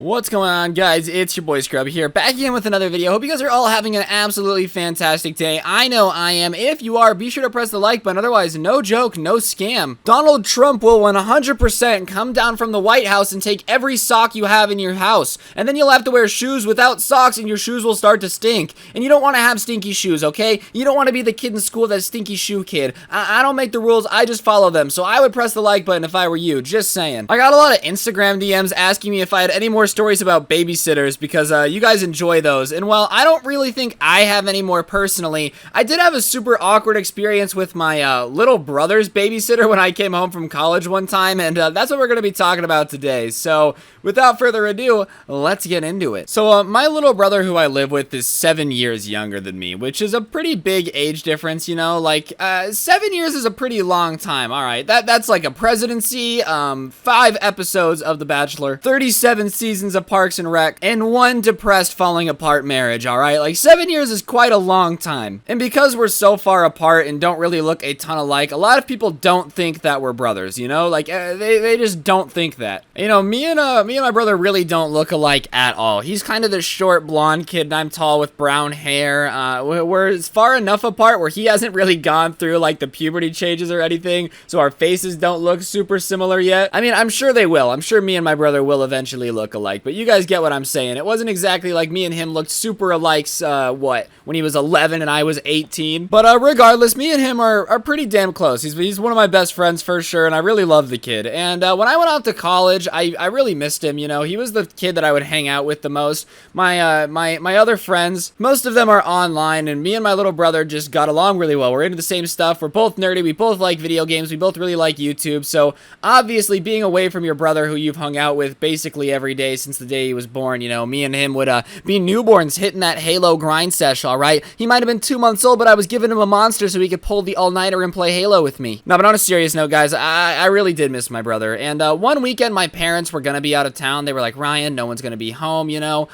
What's going on, guys? It's your boy Scrub here, back again with another video. Hope you guys are all having an absolutely fantastic day. I know I am. If you are, be sure to press the like button. Otherwise, no joke, no scam. Donald Trump will 100% come down from the White House and take every sock you have in your house. And then you'll have to wear shoes without socks and your shoes will start to stink. And you don't want to have stinky shoes, okay? You don't want to be the kid in school that's stinky shoe kid. I don't make the rules, I just follow them. So I would press the like button if I were you, just saying. I got a lot of Instagram DMs asking me if I had any more stories about babysitters because you guys enjoy those, and while I don't really think I have any more personally, I did have a super awkward experience with my little brother's babysitter when I came home from college one time, and that's what we're going to be talking about today. So without further ado, let's get into it. So my little brother who I live with is 7 years younger than me, which is a pretty big age difference, you know, like 7 years is a pretty long time. All right, that's like a presidency, 5 episodes of The Bachelor, 37 seasons of Parks and Rec, and 1 depressed falling apart marriage. All right, like 7 years is quite a long time, and because we're so far apart and don't really look a ton alike, a lot of people don't think that we're brothers, you know, like they just don't think that. You know, me and my brother really don't look alike at all. He's kind of this short blonde kid and I'm tall with brown hair. We're far enough apart where he hasn't really gone through like the puberty changes or anything, so our faces don't look super similar yet. I mean, I'm sure they will. I'm sure me and my brother will eventually look alike, but you guys get what I'm saying. It wasn't exactly like me and him looked super alike, when he was 11 and I was 18. But regardless, me and him are pretty damn close. He's one of my best friends for sure, and I really love the kid. And when I went out to college, I really missed him, you know. He was the kid that I would hang out with the most. My other friends, most of them are online, and me and my little brother just got along really well. We're into the same stuff. We're both nerdy. We both like video games. We both really like YouTube. So obviously, being away from your brother who you've hung out with basically every day since the day he was born, you know, me and him would be newborns hitting that Halo grind sesh, all right? He might have been 2 months old, but I was giving him a monster so he could pull the all-nighter and play Halo with me. No, but on a serious note, guys, I really did miss my brother. And one weekend, my parents were going to be out of town. They were like, Ryan, no one's going to be home, you know?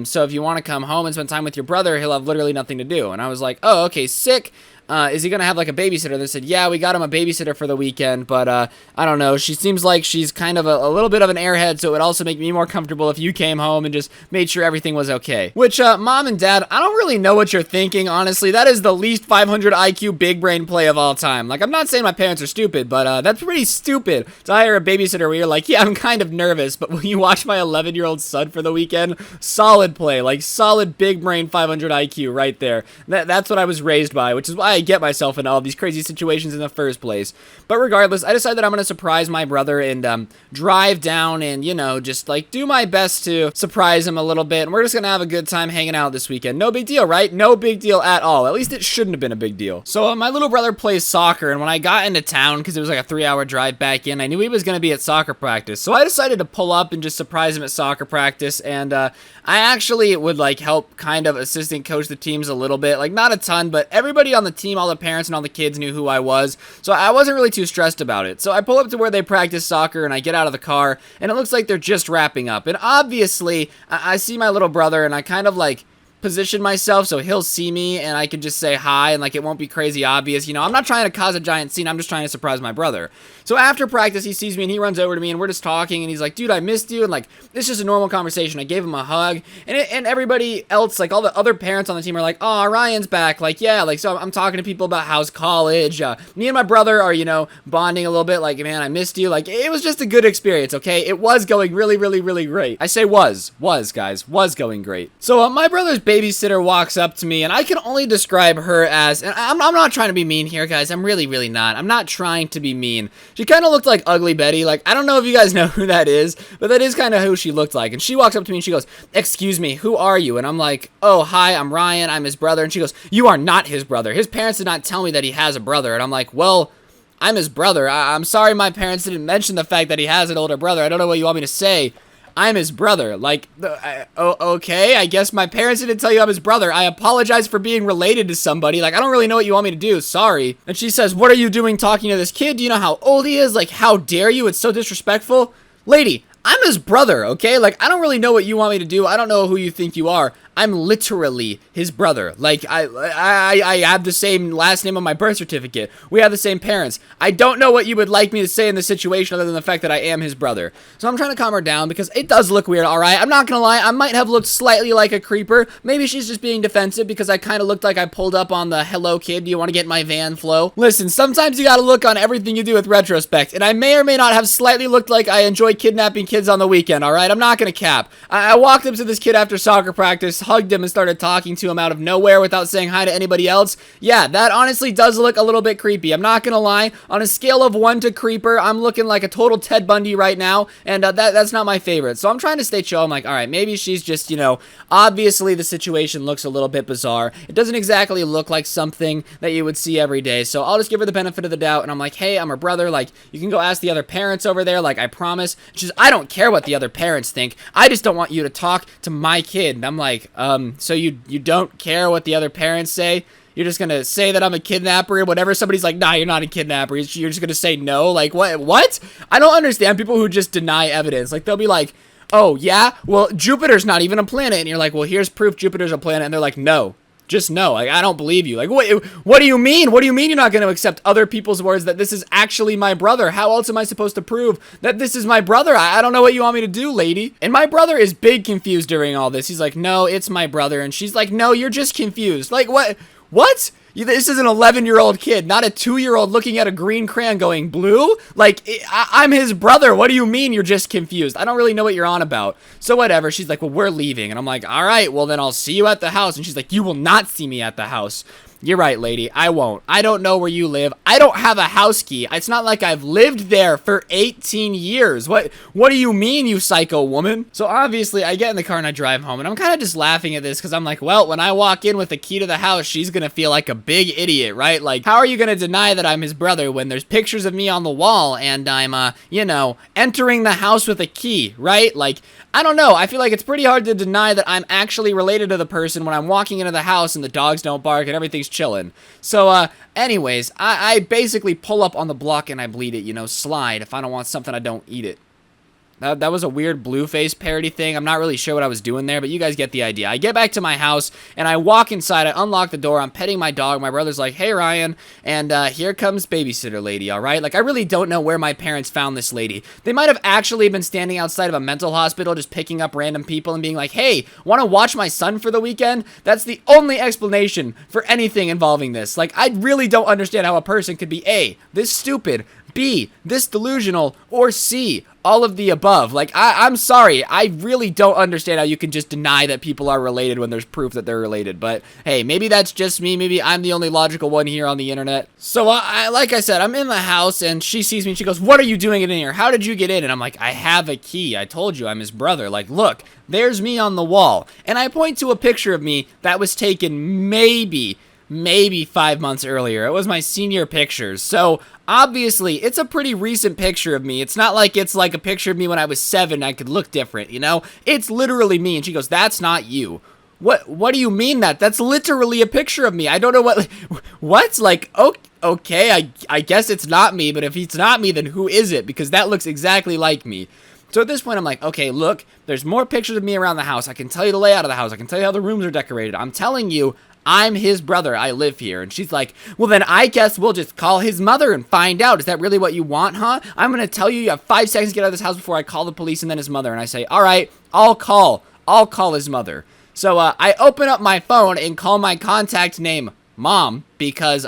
So if you want to come home and spend time with your brother, he'll have literally nothing to do. And I was like, oh, okay, sick. Is he gonna have like a babysitter? They said, yeah, we got him a babysitter for the weekend, but I don't know, she seems like she's kind of a little bit of an airhead, so it would also make me more comfortable if you came home and just made sure everything was okay. Which, mom and dad, I don't really know what you're thinking, honestly. That is the least 500 IQ big brain play of all time. Like, I'm not saying my parents are stupid, but that's pretty stupid to hire a babysitter where you're like, yeah, I'm kind of nervous, but will you watch my 11-year-old son for the weekend? Solid play, like solid big brain 500 IQ right there. That's what I was raised by, which is why I get myself in all these crazy situations in the first place. But regardless, I decided that I'm going to surprise my brother and drive down and, you know, just like do my best to surprise him a little bit. And we're just going to have a good time hanging out this weekend. No big deal, right? No big deal at all. At least it shouldn't have been a big deal. So my little brother plays soccer, and when I got into town, because it was like a 3-hour drive back in, I knew he was going to be at soccer practice. So I decided to pull up and just surprise him at soccer practice. And I actually would like help kind of assistant coach the teams a little bit. Like not a ton, but everybody on the team, all the parents and all the kids knew who I was, so I wasn't really too stressed about it. So I pull up to where they practice soccer and I get out of the car and it looks like they're just wrapping up, and obviously I see my little brother and I kind of like position myself so he'll see me and I can just say hi and like it won't be crazy obvious, you know. I'm not trying to cause a giant scene, I'm just trying to surprise my brother. So after practice he sees me and he runs over to me and we're just talking and he's like, dude, I missed you, and like it's just a normal conversation. I gave him a hug, and everybody else, like all the other parents on the team are like, oh, Ryan's back, like yeah, like so I'm talking to people about how's college. Me and my brother are, you know, bonding a little bit, like man, I missed you. Like it was just a good experience, okay? It was going really great. I say was guys, was going great. So my brother's babysitter walks up to me and I can only describe her as, and I'm not trying to be mean here, guys. I'm really not. I'm not trying to be mean. She kind of looked like Ugly Betty. Like, I don't know if you guys know who that is, but that is kind of who she looked like. And she walks up to me and she goes, excuse me, who are you? And I'm like, oh, hi, I'm Ryan. I'm his brother. And she goes, you are not his brother. His parents did not tell me that he has a brother. And I'm like, well, I'm his brother. I'm sorry my parents didn't mention the fact that he has an older brother. I don't know what you want me to say. I'm his brother. Like, okay, I guess my parents didn't tell you I'm his brother. I apologize for being related to somebody. Like, I don't really know what you want me to do. Sorry. And she says, what are you doing talking to this kid? Do you know how old he is? Like, how dare you? It's so disrespectful. Lady, I'm his brother, okay? Like, I don't really know what you want me to do. I don't know who you think you are. I'm literally his brother. Like, I have the same last name on my birth certificate. We have the same parents. I don't know what you would like me to say in this situation other than the fact that I am his brother. So I'm trying to calm her down because it does look weird, alright? I'm not gonna lie, I might have looked slightly like a creeper. Maybe she's just being defensive because I kind of looked like I pulled up on the hello kid, do you want to get in my van flow? Listen, sometimes you gotta look on everything you do with retrospect, and I may or may not have slightly looked like I enjoy kidnapping kids on the weekend, alright? I'm not gonna cap. I walked up to this kid after soccer practice, hugged him, and started talking to him out of nowhere without saying hi to anybody else. Yeah, that honestly does look a little bit creepy. I'm not gonna lie. On a scale of 1 to creeper, I'm looking like a total Ted Bundy right now, and that's not my favorite. So I'm trying to stay chill. I'm like, alright, maybe she's just, you know, obviously the situation looks a little bit bizarre. It doesn't exactly look like something that you would see every day, so I'll just give her the benefit of the doubt, and I'm like, hey, I'm her brother, like, you can go ask the other parents over there, like, I promise. She's, I don't care what the other parents think, I just don't want you to talk to my kid. And I'm like, so you don't care what the other parents say? You're just gonna say that I'm a kidnapper, and whenever somebody's like, nah, you're not a kidnapper, you're just gonna say no? Like, what? I don't understand people who just deny evidence. Like, they'll be like, oh, yeah? Well, Jupiter's not even a planet. And you're like, well, here's proof Jupiter's a planet. And they're like, no. Just no. Like, I don't believe you. Like, what do you mean? What do you mean you're not going to accept other people's words that this is actually my brother? How else am I supposed to prove that this is my brother? I don't know what you want me to do, lady. And my brother is big confused during all this. He's like, no, it's my brother. And she's like, no, you're just confused. Like, what? What? This is an 11-year-old kid, not a 2-year-old looking at a green crayon going, blue? Like, I'm his brother. What do you mean you're just confused? I don't really know what you're on about. So whatever. She's like, well, we're leaving. And I'm like, all right, well, then I'll see you at the house. And she's like, you will not see me at the house. You're right, lady. I won't. I don't know where you live. I don't have a house key. It's not like I've lived there for 18 years. What do you mean, you psycho woman? So obviously, I get in the car and I drive home, and I'm kind of just laughing at this because I'm like, well, when I walk in with the key to the house, she's gonna feel like a big idiot, right? Like, how are you gonna deny that I'm his brother when there's pictures of me on the wall and I'm, you know, entering the house with a key, right? Like, I don't know. I feel like it's pretty hard to deny that I'm actually related to the person when I'm walking into the house and the dogs don't bark and everything's chilling. So, anyways, I basically pull up on the block and I bleed it, you know, slide. If I don't want something, I don't eat it. That was a weird Blueface parody thing. I'm not really sure what I was doing there, but you guys get the idea. I get back to my house, and I walk inside. I unlock the door. I'm petting my dog. My brother's like, hey, Ryan, and here comes babysitter lady, all right? Like, I really don't know where my parents found this lady. They might have actually been standing outside of a mental hospital just picking up random people and being like, hey, want to watch my son for the weekend? That's the only explanation for anything involving this. Like, I really don't understand how a person could be A, this stupid, B, this delusional, or C, all of the above. Like, I'm sorry, I really don't understand how you can just deny that people are related when there's proof that they're related. But hey, maybe that's just me. Maybe I'm the only logical one here on the internet. So like I said, I'm in the house and she sees me and she goes, what are you doing in here? How did you get in? And I'm like, I have a key. I told you I'm his brother. Like, look, there's me on the wall. And I point to a picture of me that was taken maybe 5 months earlier. It was my senior pictures. So obviously it's a pretty recent picture of me. It's not like it's like a picture of me when I was 7 I could look different, you know? It's literally me. And she goes, that's not you. What do you mean that? That's literally a picture of me. I don't know what's like, okay, I guess it's not me, but if it's not me, then who is it? Because that looks exactly like me. So at this point, I'm like, okay, look, there's more pictures of me around the house. I can tell you the layout of the house. I can tell you how the rooms are decorated. I'm telling you, I'm his brother. I live here. And she's like, well, then I guess we'll just call his mother and find out. Is that really what you want, huh? I'm going to tell you have 5 seconds to get out of this house before I call the police and then his mother. And I say, all right, I'll call his mother. So I open up my phone and call my contact name Mom because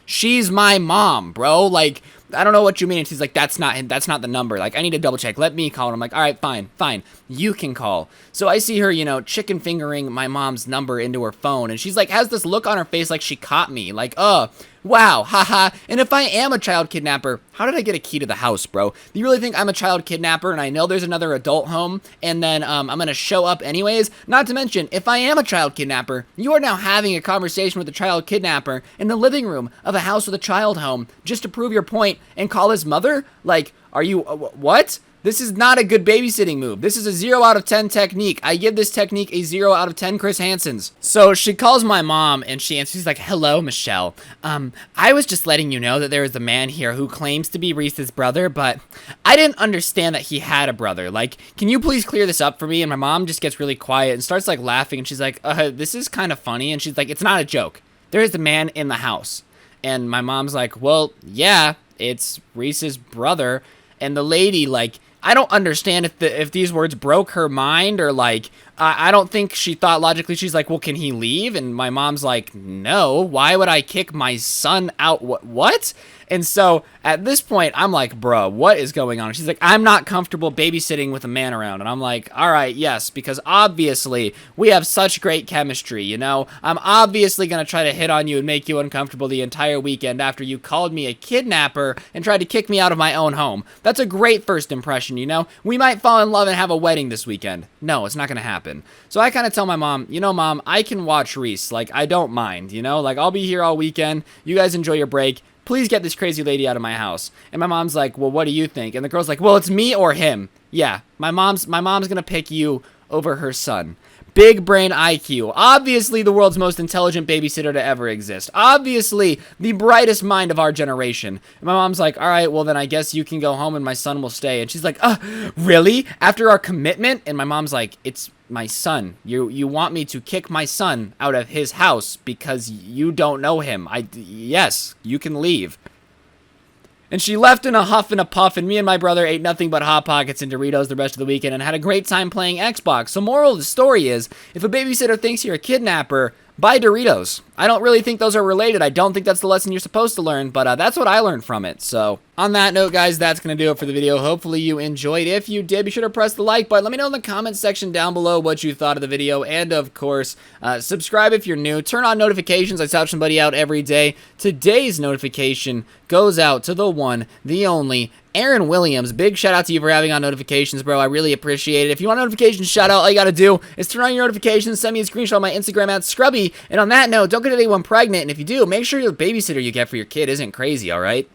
she's my mom, bro. Like, I don't know what you mean. And she's like, that's not the number. Like, I need to double check. Let me call. And I'm like, all right, fine. You can call. So I see her, you know, chicken fingering my mom's number into her phone. And she's like, has this look on her face like she caught me. Like, wow, haha. And if I am a child kidnapper, how did I get a key to the house, bro? Do you really think I'm a child kidnapper and I know there's another adult home and then I'm gonna show up anyways? Not to mention, if I am a child kidnapper, you are now having a conversation with a child kidnapper in the living room of a house with a child home just to prove your point and call his mother? Like, are you, what? This is not a good babysitting move. This is a 0 out of 10 technique. I give this technique a 0 out of 10 Chris Hansen's. So she calls my mom and she answers. She's like, hello, Michelle. I was just letting you know that there is a man here who claims to be Reese's brother, but I didn't understand that he had a brother. Like, can you please clear this up for me? And my mom just gets really quiet and starts like laughing. And she's like, this is kind of funny. And she's like, it's not a joke. There is a man in the house. And my mom's like, well, yeah, it's Reese's brother. And the lady, like, I don't understand if these words broke her mind or, like, I don't think she thought logically. She's like, well, can he leave? And my mom's like, no, why would I kick my son out? What? And so at this point, I'm like, bro, what is going on? And she's like, I'm not comfortable babysitting with a man around. And I'm like, all right, yes, because obviously we have such great chemistry, you know? I'm obviously going to try to hit on you and make you uncomfortable the entire weekend after you called me a kidnapper and tried to kick me out of my own home. That's a great first impression, you know? We might fall in love and have a wedding this weekend. No, it's not going to happen. So I kind of tell my mom, you know, Mom, I can watch Reese. Like, I don't mind, you know? Like, I'll be here all weekend. You guys enjoy your break. Please get this crazy lady out of my house. And my mom's like, well, what do you think? And the girl's like, well, it's me or him. Yeah, my mom's gonna pick you over her son. Big brain IQ. Obviously the world's most intelligent babysitter to ever exist. Obviously the brightest mind of our generation. And my mom's like, all right, well then I guess you can go home and my son will stay. And she's like, really? After our commitment? And my mom's like, it's my son. You want me to kick my son out of his house because you don't know him. Yes, you can leave. And she left in a huff and a puff, and me and my brother ate nothing but Hot Pockets and Doritos the rest of the weekend and had a great time playing Xbox. So moral of the story is, if a babysitter thinks you're a kidnapper, buy Doritos. I don't really think those are related. I don't think that's the lesson you're supposed to learn, but that's what I learned from it. So on that note, guys, that's going to do it for the video. Hopefully you enjoyed. If you did, be sure to press the like button. Let me know in the comments section down below what you thought of the video. And of course, subscribe if you're new. Turn on notifications. I shout somebody out every day. Today's notification goes out to the one, the only, Aaron Williams. Big shout out to you for having on notifications, bro. I really appreciate it. If you want a notification shout out, all you got to do is turn on your notifications, send me a screenshot on my Instagram at Scrubby. And on that note, don't get anyone pregnant. And if you do, make sure your babysitter you get for your kid isn't crazy, all right?